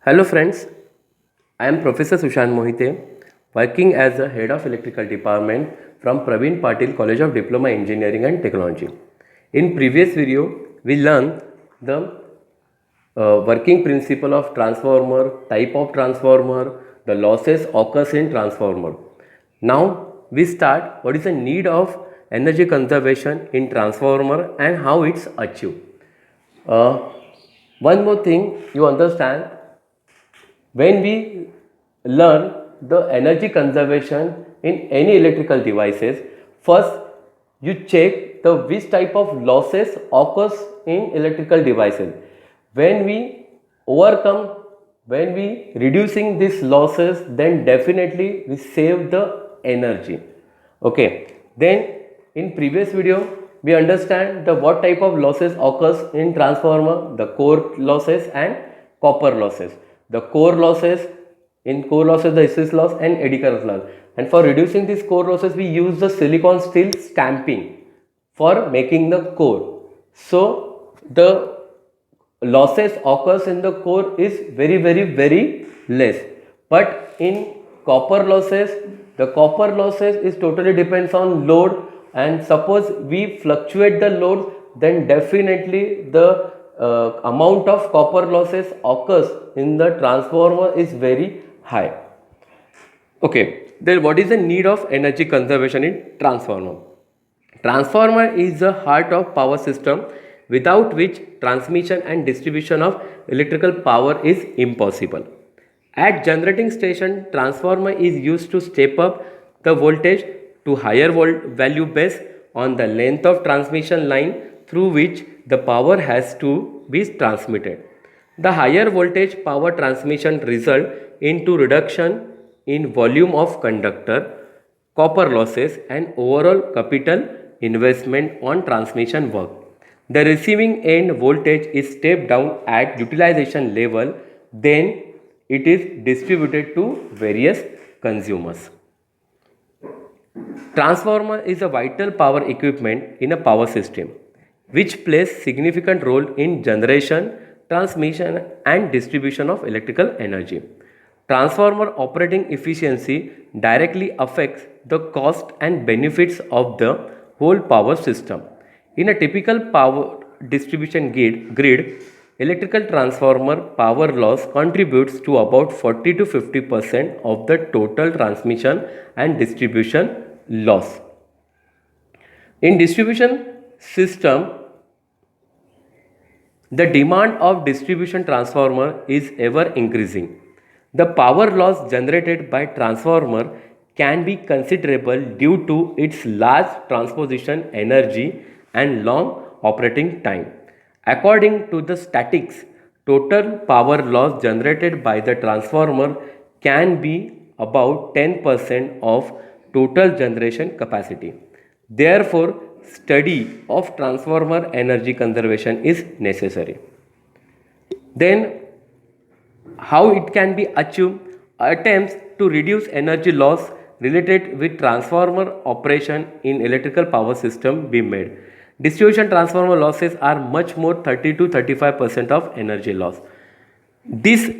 Hello friends, I am Professor Sushant Mohite, working as the Head of Electrical Department from Praveen Patil College of Diploma Engineering and Technology. In previous video, we learned the working principle of transformer, type of transformer, the losses occurs in transformer. Now we start what is the need of energy conservation in transformer and how it's achieved. Uh, One more thing you understand, when we learn the energy conservation in any electrical devices, first you check the which type of losses occurs in electrical devices. When we overcome, when we reducing these losses, then definitely we save the energy. Okay, then in previous video we understand the what type of losses occurs in transformer, the core losses and copper losses. The core losses, in core losses the hysteresis loss and eddy current loss, and for reducing these core losses we use the silicon steel stamping for making the core. So the losses occurs in the core is very less, but in copper losses, the copper losses is totally depends on load, and suppose we fluctuate the load, then definitely the amount of copper losses occurs in the transformer is very high. Okay, then what is the need of energy conservation in transformer? Transformer is the heart of power system, without which transmission and distribution of electrical power is impossible. At generating station, transformer is used to step up the voltage to higher value based on the length of transmission line through which the power has to be transmitted. The higher voltage power transmission result into reduction in volume of conductor, copper losses and overall capital investment on transmission work. The receiving end voltage is stepped down at utilization level, then it is distributed to various consumers. Transformer is a vital power equipment in a power system which plays significant role in generation, transmission and distribution of electrical energy. Transformer operating efficiency directly affects the cost and benefits of the whole power system. In a typical power distribution grid, electrical transformer power loss contributes to about 40 to 50% of the total transmission and distribution loss. In distribution system, the demand of distribution transformer is ever increasing. The power loss generated by transformer can be considerable due to its large transposition energy and long operating time. According to the statistics, total power loss generated by the transformer can be about 10% of total generation capacity. Therefore, study of transformer energy conservation is necessary. Then, how it can be achieved? Attempts to reduce energy loss related with transformer operation in electrical power system be made. Distribution transformer losses are much more 30 to 35% of energy loss. These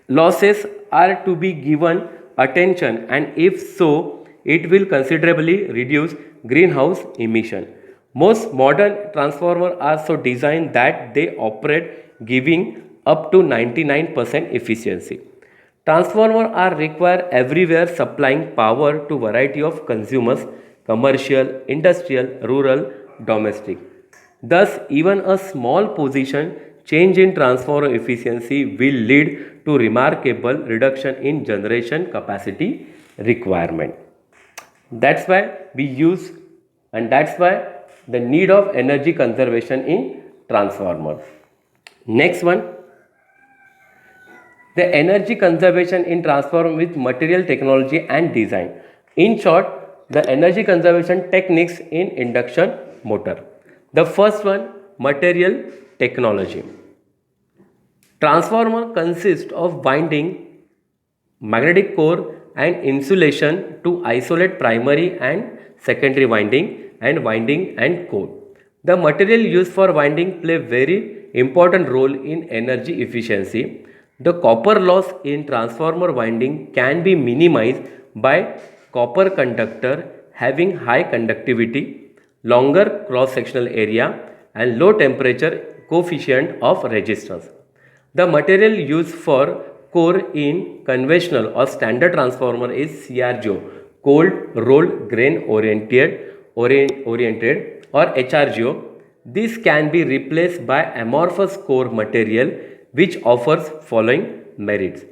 losses are to be given attention, and if so, it will considerably reduce greenhouse emission. Most modern transformers are so designed that they operate giving up to 99% efficiency. Transformers are required everywhere, supplying power to variety of consumers, commercial, industrial, rural, domestic. Thus, even a small position change in transformer efficiency will lead to remarkable reduction in generation capacity requirement. That's why we use, and that's why the need of energy conservation in transformer. Next one, the energy conservation in transformer with material technology and design. In short, the energy conservation techniques in induction motor. The first one, material technology. Transformer consists of winding, magnetic core and insulation to isolate primary and secondary winding and core. The material used for winding play very important role in energy efficiency. The copper loss in transformer winding can be minimized by copper conductor having high conductivity, longer cross-sectional area and low temperature coefficient of resistance. The material used for core in conventional or standard transformer is CRGO, cold rolled grain oriented or HRGO. This can be replaced by amorphous core material which offers following merits.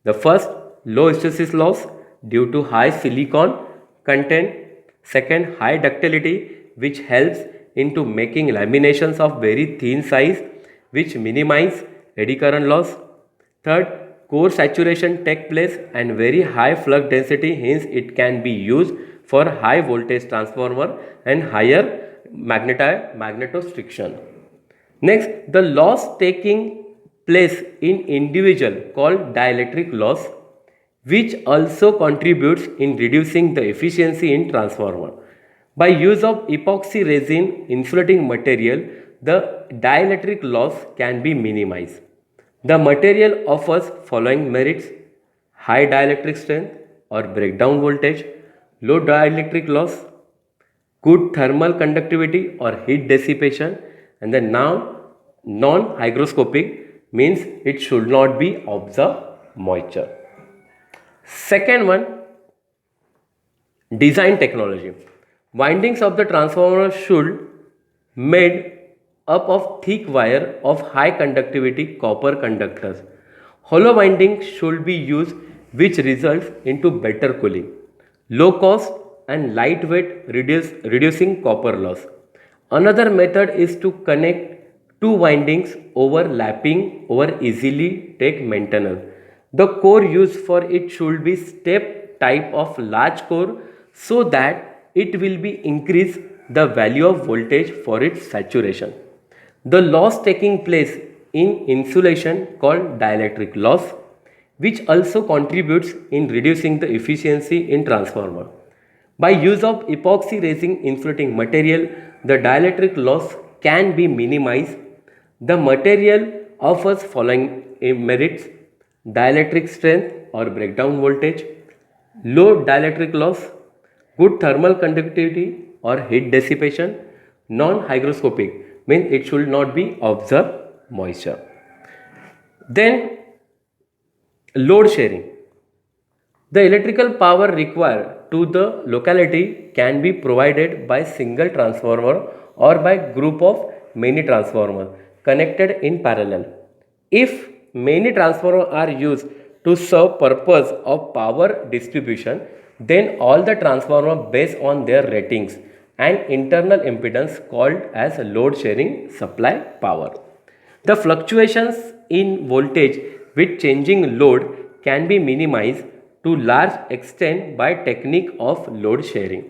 The first, low hysteresis loss due to high silicon content. Second, high ductility which helps into making laminations of very thin size which minimize eddy current loss. Third, core saturation takes place and very high flux density, hence it can be used for high voltage transformer and higher magnetostriction. Next, the loss taking place in individual called dielectric loss, which also contributes in reducing the efficiency in transformer. By use of epoxy resin insulating material, the dielectric loss can be minimized. The material offers following merits: high dielectric strength or breakdown voltage, low dielectric loss, good thermal conductivity or heat dissipation, and the now non-hygroscopic means it should not be absorb moisture. Second one, design technology. Windings of the transformer should made up of thick wire of high conductivity copper conductors. Hollow winding should be used which results into better cooling, low cost and lightweight reducing copper loss. Another method is to connect two windings overlapping over easily take maintenance. The core used for it should be step type of large core so that it will be increase the value of voltage for its saturation. The loss taking place in insulation called dielectric loss, which also contributes in reducing the efficiency in transformer. By use of epoxy resin insulating material, the dielectric loss can be minimized. The material offers following merits: dielectric strength or breakdown voltage, low dielectric loss, good thermal conductivity or heat dissipation, non-hygroscopic means it should not be absorb moisture. Then load sharing. The electrical power required to the locality can be provided by single transformer or by group of many transformers connected in parallel. If many transformers are used to serve purpose of power distribution, then all the transformers based on their ratings and internal impedance called as load sharing supply power. The fluctuations in voltage with changing load can be minimized to large extent by technique of load sharing.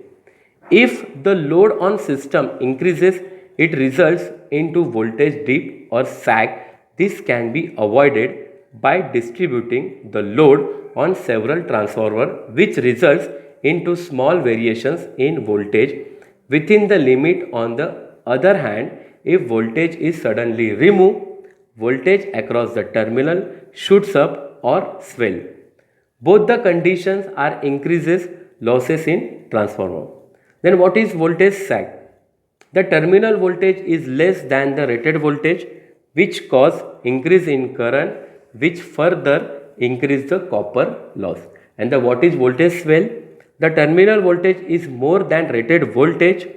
If the load on system increases, it results into voltage dip or sag. This can be avoided by distributing the load on several transformers, which results into small variations in voltage within the limit. On the other hand, if voltage is suddenly removed, voltage across the terminal shoots up or swell. Both the conditions are increases losses in transformer. Then what is voltage sag? The terminal voltage is less than the rated voltage, which cause increase in current, which further increase the copper loss. And the what is voltage swell? The terminal voltage is more than rated voltage,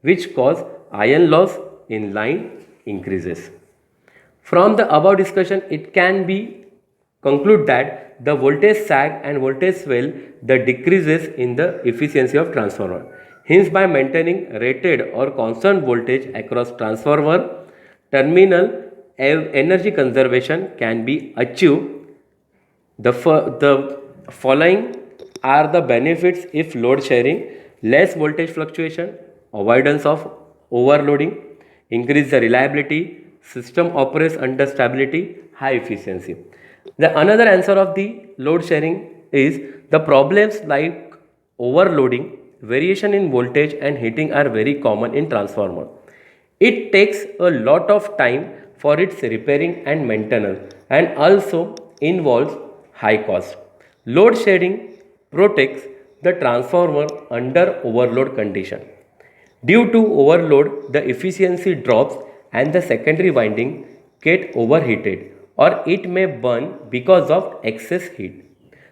which cause iron loss in line increases. From the above discussion, it can be conclude that the voltage sag and voltage swell the decreases in the efficiency of transformer. Hence, by maintaining rated or constant voltage across transformer, terminal energy conservation can be achieved. The following are the benefits if load sharing: less voltage fluctuation, avoidance of overloading, increase the reliability, system operates under stability, high efficiency. The another answer of the load sharing is the problems like overloading, variation in voltage and heating are very common in transformer. It takes a lot of time for its repairing and maintenance, and also involves high cost. Load shedding protects the transformer under overload condition. Due to overload, the efficiency drops and the secondary winding get overheated or it may burn because of excess heat.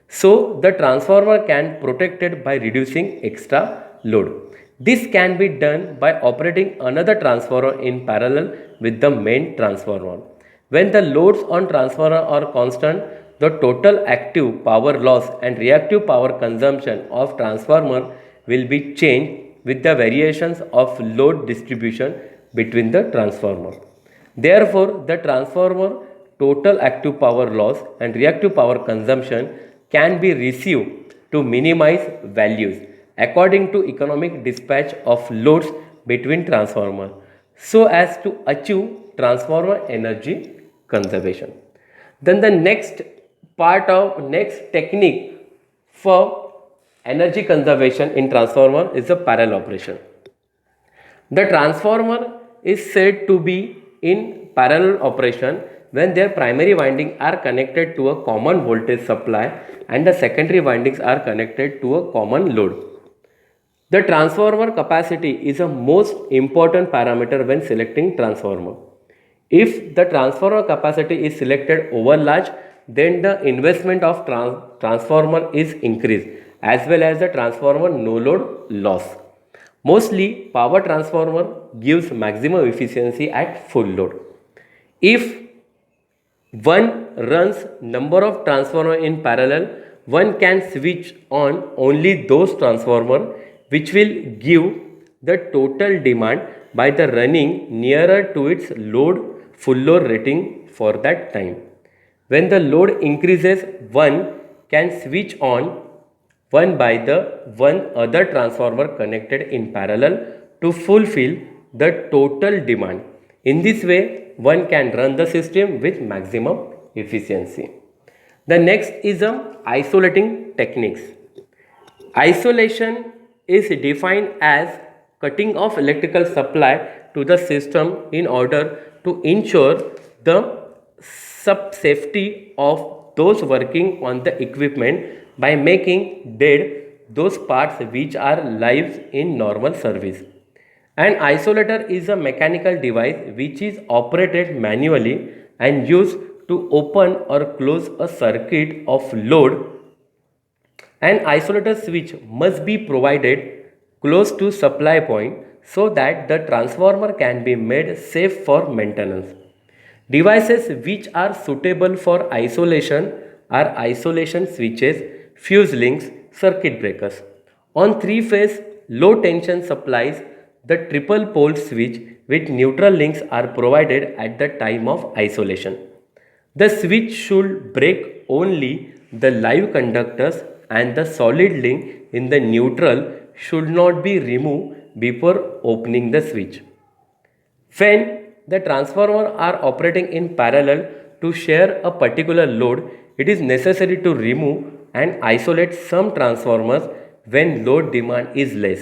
So the transformer can protect it by reducing extra load. This can be done by operating another transformer in parallel with the main transformer. When the loads on transformer are constant, the total active power loss and reactive power consumption of transformer will be changed with the variations of load distribution between the transformer. Therefore, the transformer total active power loss and reactive power consumption can be received to minimize values according to economic dispatch of loads between transformer so as to achieve transformer energy conservation. Then the next technique for energy conservation in transformer is the parallel operation. The transformer is said to be in parallel operation when their primary windings are connected to a common voltage supply and the secondary windings are connected to a common load. The transformer capacity is a most important parameter when selecting transformer. If the transformer capacity is selected over large, then the investment of transformer is increased as well as the transformer no load loss. Mostly power transformer gives maximum efficiency at full load. If one runs number of transformer in parallel, one can switch on only those transformer which will give the total demand by the running nearer to its full load rating for that time. When the load increases, one can switch on one by the one other transformer connected in parallel to fulfill the total demand. In this way, one can run the system with maximum efficiency. The next is isolating techniques. Isolation is defined as cutting off electrical supply to the system in order to ensure the safety of those working on the equipment by making dead those parts which are live in normal service. An isolator is a mechanical device which is operated manually and used to open or close a circuit of load. An isolator switch must be provided close to supply point so that the transformer can be made safe for maintenance. Devices which are suitable for isolation are isolation switches, fuse links, circuit breakers. On three-phase low tension supplies, the triple pole switch with neutral links are provided at the time of isolation. The switch should break only the live conductors and the solid link in the neutral should not be removed before opening the switch. When the transformers are operating in parallel to share a particular load, it is necessary to remove and isolate some transformers when load demand is less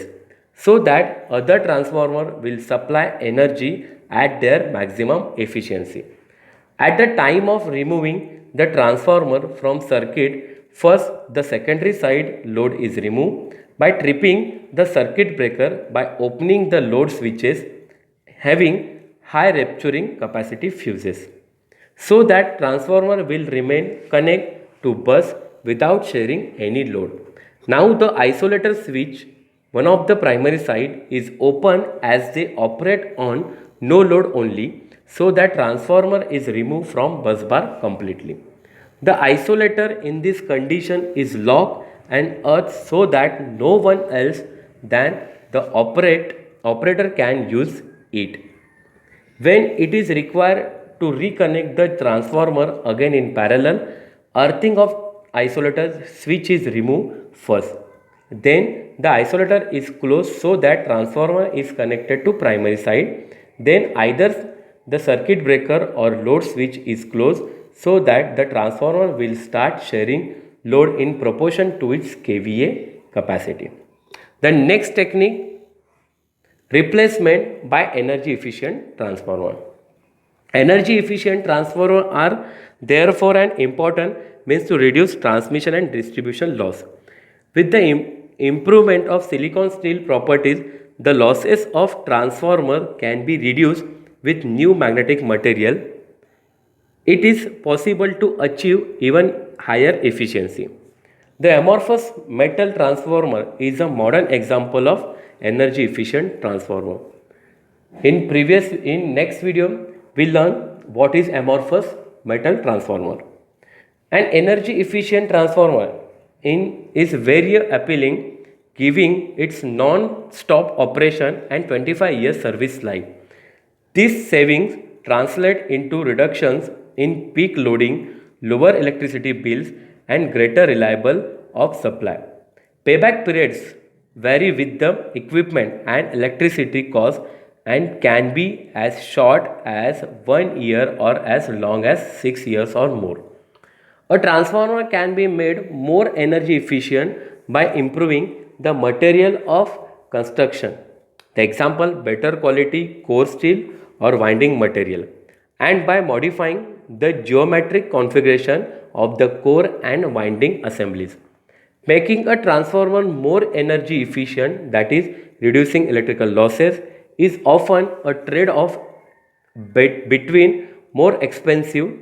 so that other transformer will supply energy at their maximum efficiency. At the time of removing the transformer from circuit, first the secondary side load is removed by tripping the circuit breaker by opening the load switches having high rupturing capacity fuses so that transformer will remain connect to bus without sharing any load. Now the isolator switch, one of the primary side, is open as they operate on no load only so that transformer is removed from bus bar completely. The isolator in this condition is locked and earthed so that no one else than the operator can use it. When it is required to reconnect the transformer again in parallel, earthing of isolator switch is removed first. Then the isolator is closed so that transformer is connected to primary side. Then either the circuit breaker or load switch is closed so that the transformer will start sharing load in proportion to its kVA capacity. The next technique, replacement by energy efficient transformer. Energy efficient transformers are therefore an important means to reduce transmission and distribution loss. With the improvement of silicon steel properties, the losses of transformer can be reduced with new magnetic material. It is possible to achieve even higher efficiency. The amorphous metal transformer is a modern example of energy efficient transformer. In next video we learn what is amorphous metal transformer. An energy efficient transformer is very appealing, giving its non-stop operation and 25 years service life. These savings translate into reductions in peak loading, lower electricity bills, and greater reliability of supply. Payback periods vary with the equipment and electricity cost and can be as short as 1 year or as long as 6 years or more. A transformer can be made more energy efficient by improving the material of construction. The example, better quality core steel or winding material, and by modifying the geometric configuration of the core and winding assemblies. Making a transformer more energy efficient, that is, reducing electrical losses, is often a trade off between more expensive,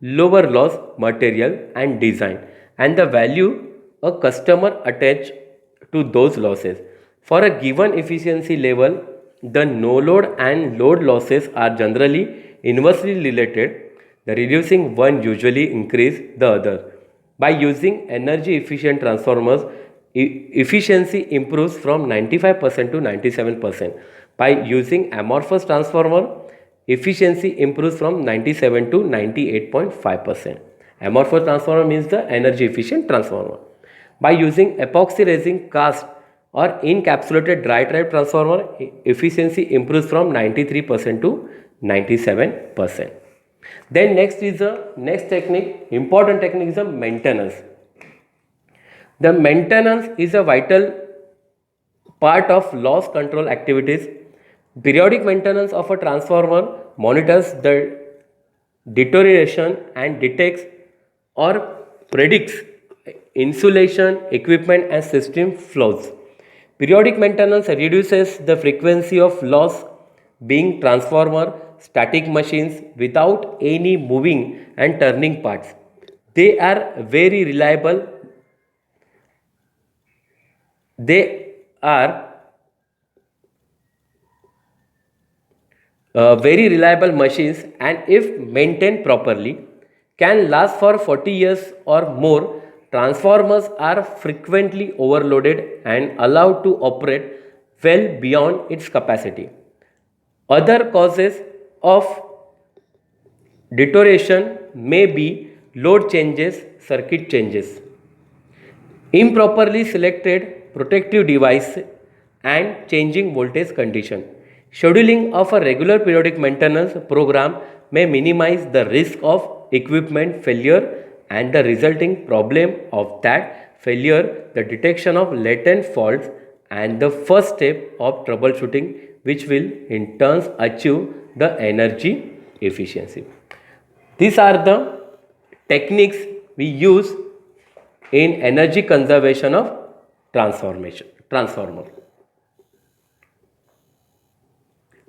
lower loss material and design, and the value a customer attach to those losses. For a given efficiency level, the no load and load losses are generally inversely related. The reducing one usually increase the other. By using energy efficient transformers, efficiency improves from 95% to 97%. By using amorphous transformer, efficiency improves from 97 to 98.5%. Amorphous transformer means the energy efficient transformer. By using epoxy resin cast or encapsulated dry type transformer, efficiency improves from 93% to 97%. Then next technique, important technique is the maintenance. The maintenance is a vital part of loss control activities. Periodic maintenance of a transformer monitors the deterioration and detects or predicts insulation, equipment and system flaws. Periodic maintenance reduces the frequency of loss, being transformer, static machines without any moving and turning parts. They are very reliable. They are very reliable machines, and if maintained properly can last for 40 years or more. Transformers are frequently overloaded and allowed to operate well beyond its capacity. Other causes of deterioration may be load changes, circuit changes, improperly selected protective device and changing voltage condition. Scheduling of a regular periodic maintenance program may minimize the risk of equipment failure and the resulting problem of that failure, the detection of latent faults and the first step of troubleshooting, which will in turn achieve the energy efficiency. These are the techniques we use in energy conservation of transformer.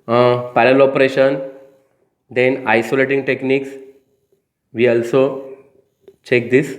Parallel operation, then isolating techniques, we also check this.